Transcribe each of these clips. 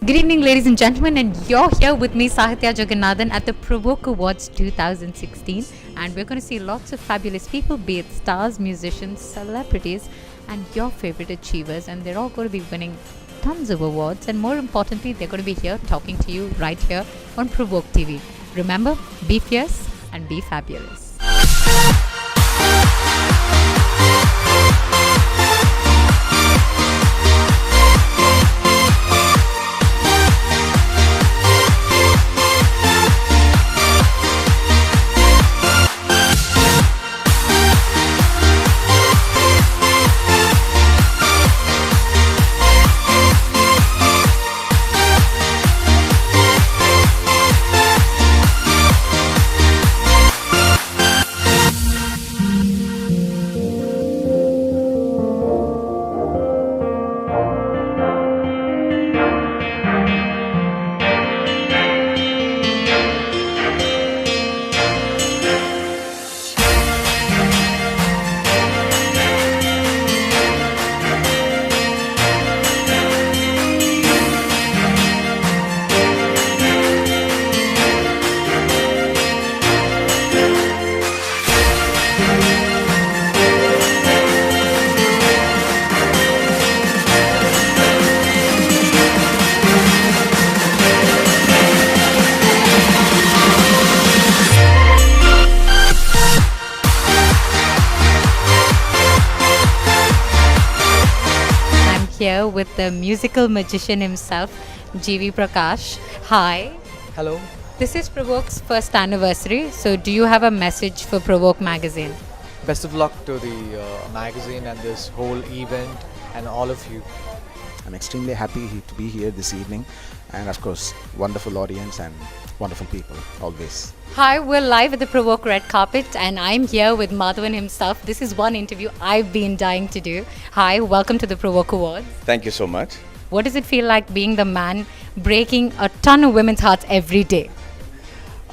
Good evening, ladies and gentlemen, and you're here with me, Sahitya Jagannathan, at the Provoke Awards 2016. And we're going to see lots of fabulous people, be it stars, musicians, celebrities, and your favorite achievers. And they're all going to be winning tons of awards. And more importantly, they're going to be here talking to you right here on Provoke TV. Remember, be fierce and be fabulous. Here with the musical magician himself, GV Prakash. Hi. Hello. This is Provoke's first anniversary. So, do you have a message for Provoke magazine? Best of luck to the magazine and this whole event and all of you. I'm extremely happy to be here this evening, and of course, wonderful audience and wonderful people always. Hi, we're live at the Provoke red carpet, and I'm here with Madhavan himself. This is one interview I've been dying to do. Hi, welcome to the Provoke Awards. Thank you so much. What does it feel like being the man breaking a ton of women's hearts every day?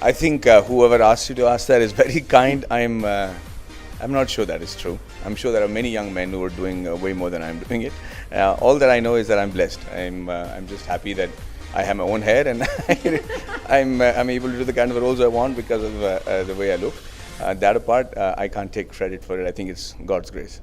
I think whoever asked you to ask that is very kind. I'm not sure that is true. I'm sure there are many young men who are doing way more than I'm doing it. All that I know is that I'm blessed. I'm just happy that I have my own hair and I'm able to do the kind of roles I want because of the way I look. That apart, I can't take credit for it. I think it's God's grace.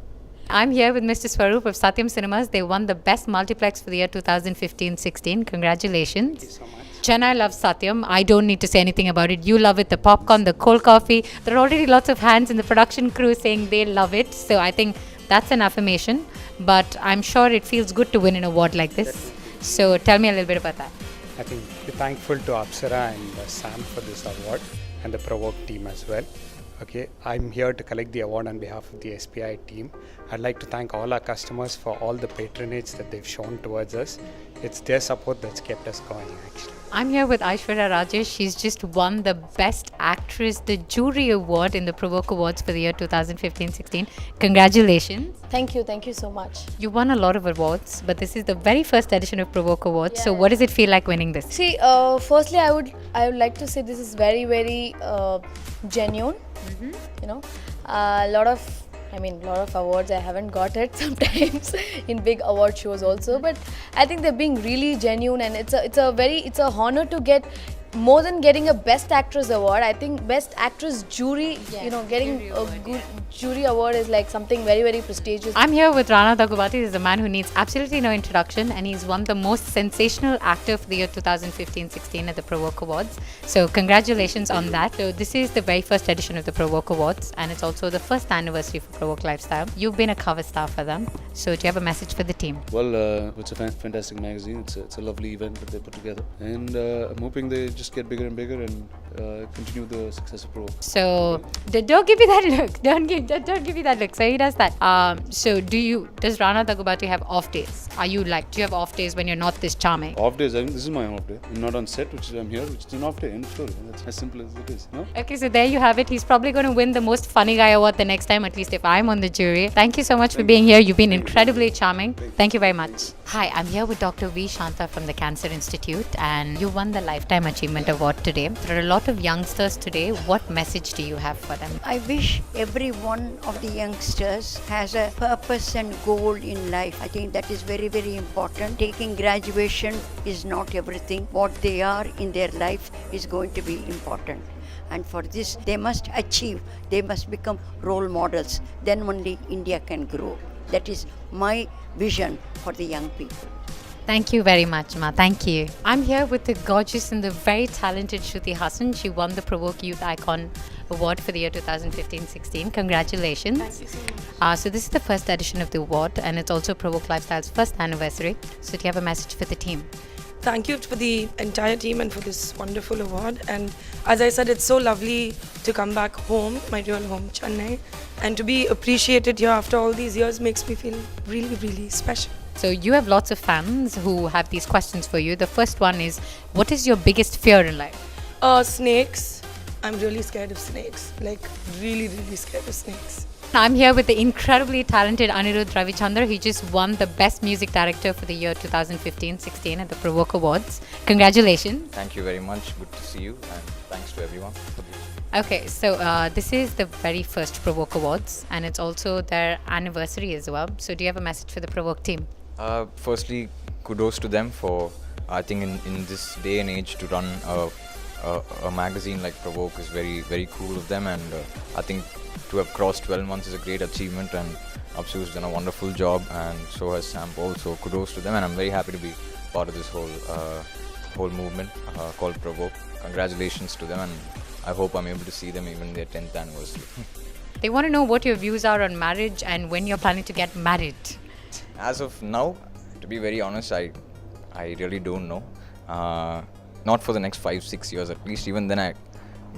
I'm here with Mr. Swaroop of Satyam Cinemas. They won the best multiplex for the year 2015-16. Congratulations. Thank you so much. Chennai loves Satyam. I don't need to say anything about it. You love it, the popcorn, the cold coffee. There are already lots of hands in the production crew saying they love it. So I think that's an affirmation. But I'm sure it feels good to win an award like this. So tell me a little bit about that. I think we're thankful to Apsara and Sam for this award and the Provoke team as well. Okay, I'm here to collect the award on behalf of the SPI team. I'd like to thank all our customers for all the patronage that they've shown towards us. It's their support that's kept us going actually. I'm here with Aishwarya Rajesh. She's just won the Best Actress, the Jury Award in the Provoke Awards for the year 2015-16. Congratulations. Thank you so much. You won a lot of awards, but this is the very first edition of Provoke Awards. So what does it feel like winning this? See, firstly, I would like to say this is very genuine. You know, a lot of awards I haven't got it sometimes in big award shows also, but I think they're being really genuine, and it's a honor to get more than getting a Best Actress award. I think Best Actress jury, getting a good jury award is like something very prestigious. I'm here with Rana Daggubati. He's a man who needs absolutely no introduction, and he's won the most sensational actor for the year 2015-16 at the Provoke Awards. So congratulations on that. So this is the very first edition of the Provoke Awards, and it's also the first anniversary for Provoke Lifestyle. You've been a cover star for them. So do you have a message for the team? Well, it's a fantastic magazine. It's a lovely event that they put together, and I'm hoping they just get bigger and bigger and continue the success of Provoke. So don't give me that look. Don't give me that look. So he does that. So does Rana Daggubati have off days? Do you have off days when you're not this charming? Off days, this is my off day. I'm not on set, I'm here, which is an off day. End of story. That's as simple as it is. No? Okay, so there you have it. He's probably going to win the most funny guy award the next time, at least if I'm on the jury. Thank you so much for being here. You've been incredibly charming. Thank you very much. Hi, I'm here with Dr. V. Shanta from the Cancer Institute, and you won the Lifetime Achievement Award today. There are a lot lot of youngsters today. What message do you have for them? I wish every one of the youngsters has a purpose and goal in life. I think that is very, very important. Taking graduation is not everything. What they are in their life is going to be important. And for this, they must achieve. They must become role models. Then only India can grow. That is my vision for the young people. Thank you very much, Ma. Thank you. I'm here with the gorgeous and the very talented Shruti Hassan. She won the Provoke Youth Icon Award for the year 2015-16. Congratulations. Thank you so much. So this is the first edition of the award, and it's also Provoke Lifestyle's first anniversary. So do you have a message for the team? Thank you for the entire team and for this wonderful award. And as I said, it's so lovely to come back home, my real home, Chennai, and to be appreciated here after all these years makes me feel really, really special. So you have lots of fans who have these questions for you. The first one is, what is your biggest fear in life? Snakes. I'm really scared of snakes. Like, really, really scared of snakes. I'm here with the incredibly talented Anirudh Ravichandra. He just won the Best Music Director for the year 2015-16 at the Provoke Awards. Congratulations. Thank you very much. Good to see you, and thanks to everyone. Okay, so this is the very first Provoke Awards, and it's also their anniversary as well. So do you have a message for the Provoke team? Firstly, kudos to them for, I think in this day and age, to run a magazine like Provoke is very, very cool of them, and I think to have crossed 12 months is a great achievement, and Apsu's done a wonderful job, and so has Sam Paul, so kudos to them, and I'm very happy to be part of this whole movement called Provoke. Congratulations to them, and I hope I'm able to see them even their 10th anniversary. They want to know what your views are on marriage and when you're planning to get married. As of now, to be very honest, I really don't know. Not for the next 5-6 years at least. Even then,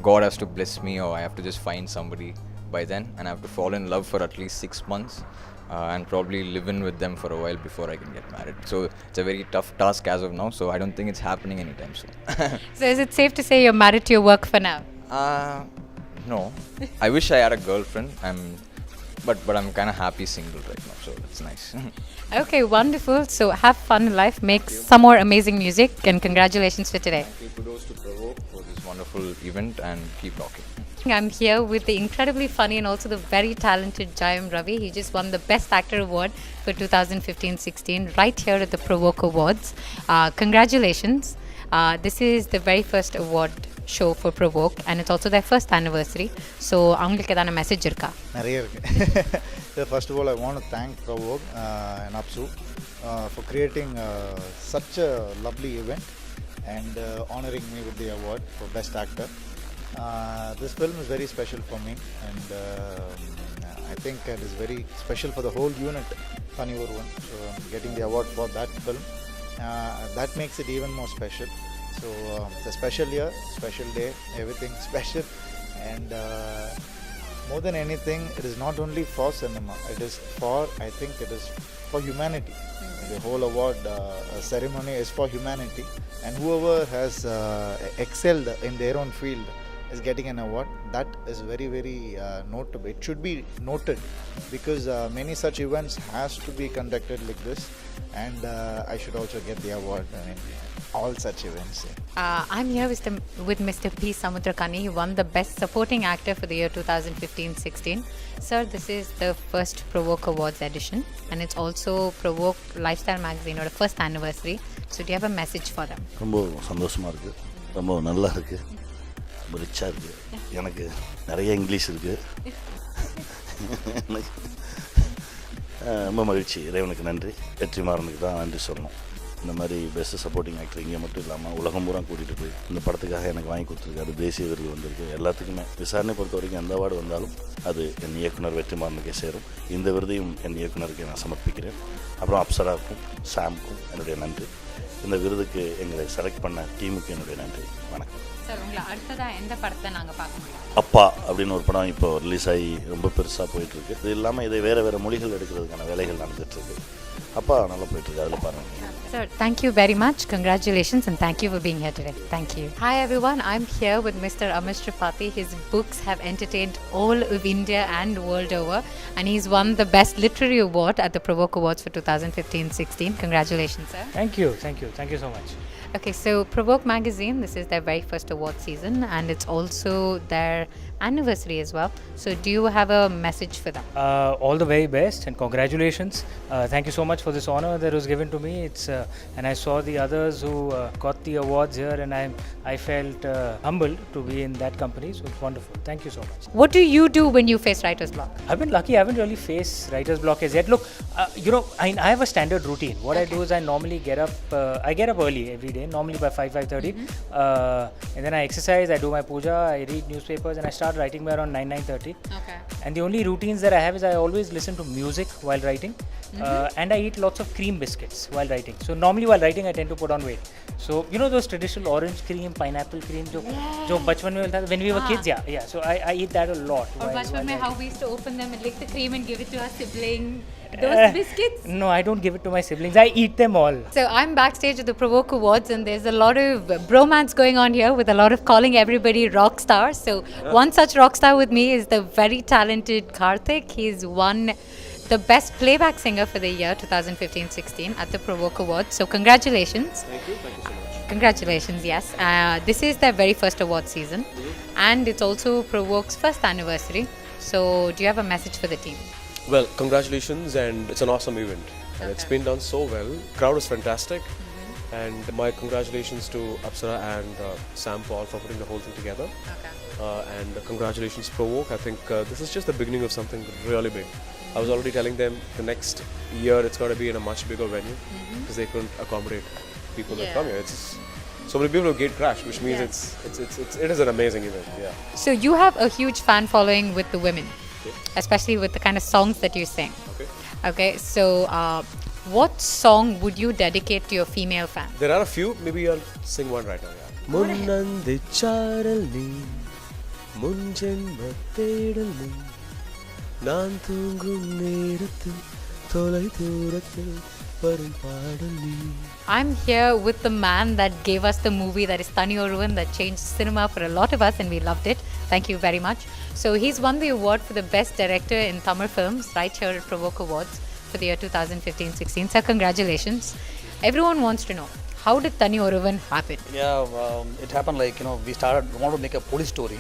God has to bless me, or I have to just find somebody by then, and I have to fall in love for at least 6 months and probably live in with them for a while before I can get married. So it's a very tough task as of now, so I don't think it's happening anytime soon. So is it safe to say you're married to your work for now? No. I wish I had a girlfriend, but I'm kind of happy single right now, so that's nice. Okay, wonderful. So have fun in life, make some more amazing music, and congratulations for today. Thank you. Kudos to Provoke for this wonderful event, and keep rocking. I'm here with the incredibly funny and also the very talented Jayam Ravi. He just won the Best Actor Award for 2015-16 right here at the Provoke Awards. Congratulations. This is the very first award show for Provoke, and it's also their first anniversary. So அவங்களுக்கு ஏதான message இருக்கா? நிறைய இருக்கு. First of all, I want to thank Provoke and Apsu for creating such a lovely event and honoring me with the award for Best Actor. This film is very special for me, and I think it is very special for the whole unit, Funny One. So getting the award for that film, that makes it even more special. So it's a special year, special day, everything special, and more than anything, it is not only for cinema, it is for, I think it is for humanity. The whole award ceremony is for humanity, and whoever has excelled in their own field is getting an award. That is very, very notable. It should be noted, because many such events has to be conducted like this, and I should also get the award. I mean, all such events. I'm here with Mr. P. Samudrakani. He won the Best Supporting Actor for the year 2015-16. Sir, this is the first Provoke Awards edition, and it's also Provoke Lifestyle magazine, or the first anniversary. So do you have a message for them? ரொம்ப சந்தோஷமாக இருக்குது, ரொம்ப நல்லா இருக்குது, ரொம்ப ரிச்சாக இருக்குது. எனக்கு நிறைய இங்கிலீஷ் இருக்குது. ரொம்ப மகிழ்ச்சி. இறைவனுக்கு நன்றி. வெற்றிமாறனுக்கு தான் நன்றி சொல்லணும். இந்த மாதிரி பெஸ்ட் சப்போர்ட்டிங் ஆக்டர் இங்கே மட்டும் இல்லாமல் உலகம் பூரா கூட்டிகிட்டு போய் இந்த படத்துக்காக எனக்கு வாங்கி கொடுத்துருக்காரு. தேசிய விருது வந்திருக்கு. எல்லாத்துக்குமே விசாரணை பொறுத்த வரைக்கும் எந்த அவார்டு வந்தாலும் அது என் இயக்குனர் வெற்றிமாறனுக்கே சேரும். இந்த விருதையும் என் இயக்குனருக்கு நான் சமர்ப்பிக்கிறேன். அப்புறம் அப்சராவுக்கும் சாமுக்கும் என்னுடைய நன்றி. இந்த விருதுக்கு எங்களை செலக்ட் பண்ண டீமுக்கு என்னுடைய நன்றி. வணக்கம் சார். உங்களை அடுத்ததாக எந்த படத்தை நாங்கள் பார்க்க முடியும்? அப்பா அப்படின்னு ஒரு படம் இப்போ ரிலீஸ் ஆகி ரொம்ப பெருசாக போயிட்டுருக்கு. இது இல்லாமல் இதை வேறு மொழிகள் எடுக்கிறதுக்கான வேலைகள் நடந்துகிட்ருக்கு. அப்பா நல்லா போயிட்டுருக்கு, அதில் பாருங்கள். Sir, thank you very much. Congratulations, and thank you for being here today. Thank you. Hi everyone, I'm here with Mr. Amish Tripathi. His books have entertained all of India and world over, and he's won the Best Literary Award at the Provoke Awards for 2015-16. Congratulations, sir. Thank you so much. Okay, so Provoke Magazine, this is their very first award season and it's also their anniversary as well. So do you have a message for them? All the very best and congratulations. Thank you so much for this honor that was given to me. And I saw the others who got the awards here, and I felt humbled to be in that company. So it's wonderful. Thank you so much. What do you do when you face writer's block? I've been lucky. I haven't really faced writer's block as yet. Look, I have a standard routine. What I do is I normally get up. I get up early every day, normally by 5:30, and then I exercise. I do my puja. I read newspapers, and I start writing by around 9:30. Okay. And the only routines that I have is I always listen to music while writing, and I eat lots of cream biscuits while writing. So normally while writing I tend to put on weight. So you know those traditional orange cream, pineapple cream, जो बचपन में मिलता था when we were kids, yeah. So I eat that a lot. Or बचपन में how we used to open them and lick the cream and give it to our sibling. Those biscuits? No, I don't give it to my siblings. I eat them all. So I'm backstage at the Provoke Awards and there's a lot of bromance going on here with a lot of calling everybody rock stars. So one such rock star with me is the very talented Karthik. He's won the best playback singer for the year 2015-16 at the Provoke Awards. So congratulations. Thank you so much. Congratulations, yes. This is their very first award season and it's also Provoke's first anniversary. So do you have a message for the team? Well, congratulations, and it's an awesome event. And it's been done so well. Crowd was fantastic. And my congratulations to Apsara and Sam Paul for putting the whole thing together. And congratulations Provoke. I think this is just the beginning of something really big. I was already telling them the next year it's got to be in a much bigger venue because they couldn't accommodate people that come here. It's so many people who gate crash, which means it is an amazing event. Yeah. So you have a huge fan following with the women, especially with the kind of songs that you sing. Okay. So what song would you dedicate to your female fan? There are a few. Maybe I'll sing one right now. Yeah. Munnandi charalni, munjanma tedalni, naan thoongum nerathu, tholai thoorathu, varum paadalni. I'm here with the man that gave us the movie that is Thani Oruvan that changed cinema for a lot of us and we loved it. Thank you very much. So he's won the award for the best director in Tamil films right here at Provoke Awards for the year 2015-16. So congratulations. Everyone wants to know, how did Thani Oruvan happen? Yeah, it happened like, we wanted to make a police story.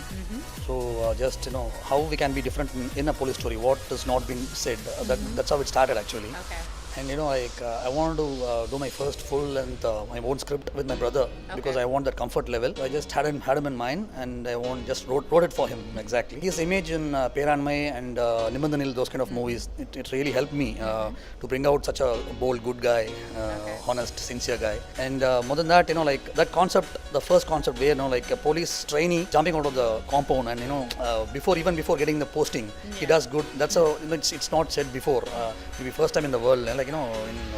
So just, how we can be different in a police story, what has not been said. That's how it started actually. Okay. And I wanted to do my first full-length, my own script with my brother because I want that comfort level. I just had him in mind and I just wrote it for him exactly. His image in Peranmai and Nibandanil, those kind of movies, it really helped me to bring out such a bold, good guy, honest, sincere guy. And more than that, that concept, the first concept where like a police trainee jumping out of the compound and before getting the posting, he does good. That's it's not said before. Maybe first time in the world. In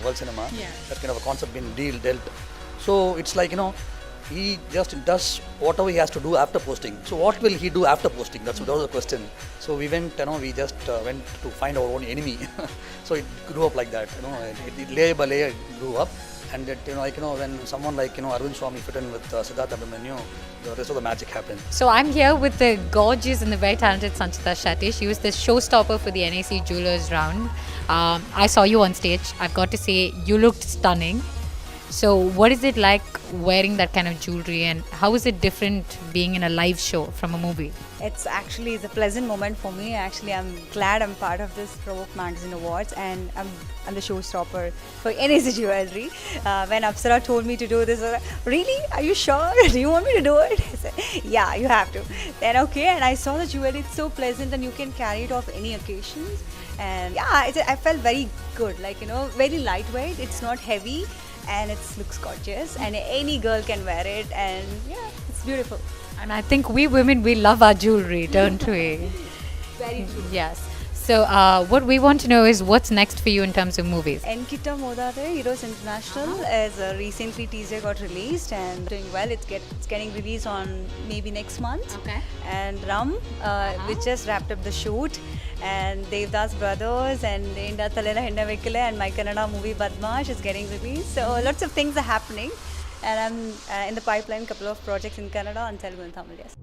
world cinema, that kind of a concept been dealt. So it's like, he just does whatever he has to do after posting. So what will he do after posting? That was the question. So we went, we just went to find our own enemy. So it grew up like that, it layer by layer grew up. And that, when someone like, Arvind Swamy fit in with Siddhartha Abhimanyu, the rest of the magic happened. So I'm here with the gorgeous and the very talented Sanchita Satish. She was the showstopper for the NAC Jewelers round. I saw you on stage. I've got to say, you looked stunning. So what is it like wearing that kind of jewelry and how is it different being in a live show from a movie? It's a pleasant moment for me. Actually, I'm glad I'm part of this Provoke Magazine Awards and I'm the showstopper for NAC Jewelry. When Apsara told me to do this, I was like, really? Are you sure? Do you want me to do it? I said, yeah, you have to. Then okay, and I saw the jewelry. It's so pleasant and you can carry it off any occasions. And yeah, I felt very good, very lightweight. It's not heavy. And it looks gorgeous and any girl can wear it and yeah, it's beautiful. And I think we women, we love our jewelry, don't we? Very true. Yes. So what we want to know is what's next for you in terms of movies? Enkita Modade, Heroes International is recently teaser got released and doing well. It's getting released on maybe next month. Okay. And Ram, which just wrapped up the shoot. And Devdas Brothers and Inda Talera Henda Vekkale and my Kannada movie Badmash is getting released. So lots of things are happening. And I'm in the pipeline, couple of projects in Kannada and Telugu and Tamil, yes.